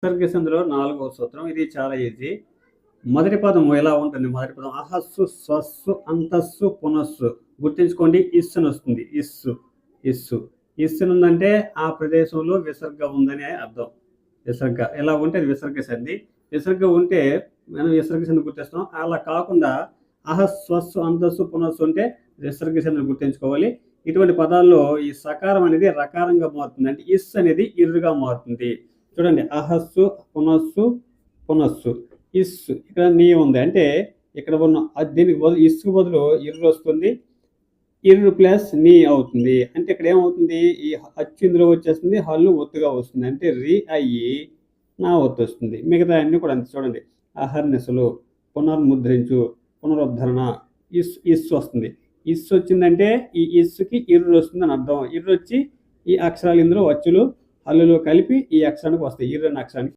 విసర్గ సంధిలో 4వ సూత్రం. ఇది చాలా ఈజీ. మొదటి పదం ఎలా ఉంటుంది? మొదటి పదం అహస్సు, స్వస్సు, అంతస్సు, పునస్సు. గుర్తుంచుకోండి, ఇస్సుని వస్తుంది. ఇస్సు ఇస్సు ఇస్సునుందంటే ఆ ప్రదేశంలో విసర్గ ఉందని అర్థం. విసర్గ ఎలా ఉంటే అది విసర్గ సంధి. విసర్గ ఉంటే మనం విసర్గ సంధి గుర్తిస్తాం. అలా కాకుండా అహస్వస్సు, అంతస్సు, పునస్సు ఉంటే విసర్గ సంధిని గుర్తుంచుకోవాలి. ఇటువంటి పదాల్లో ఈ సకారం అనేది రకారంగా మారుతుంది. అంటే ఇస్ అనేది ఇర్రుగా మారుతుంది. చూడండి, అహస్సు, పునస్సు, పునస్సు, ఇస్సు. ఇక్కడ నీ ఉంది అంటే ఇక్కడ ఉన్న దీనికి బదులు ఇస్సు బదులు ఇర్రు వస్తుంది. ఇర్రు ప్లస్ నీ అవుతుంది. అంటే ఇక్కడ ఏమవుతుంది? ఈ అచ్చు ఇందులో వచ్చేస్తుంది, హల్లు ఒత్తుగా వస్తుంది. అంటే రి అయ్యి నా ఒత్తు వస్తుంది. మిగతా అన్ని కూడా అంతే. చూడండి, అహర్నిశలు, పునర్ముద్రించు, పునరుద్ధరణ, ఇస్సు వస్తుంది. ఇస్సు వచ్చిందంటే ఈ ఇస్సుకి ఇర్రు వస్తుందని అర్థం. ఇర్రు వచ్చి ఈ అక్షరాలు ఇందులో అచ్చులు హల్లులు కలిపి ఈ అక్షరానికి వస్తాయి. ఇర్రు అనే అక్షరానికి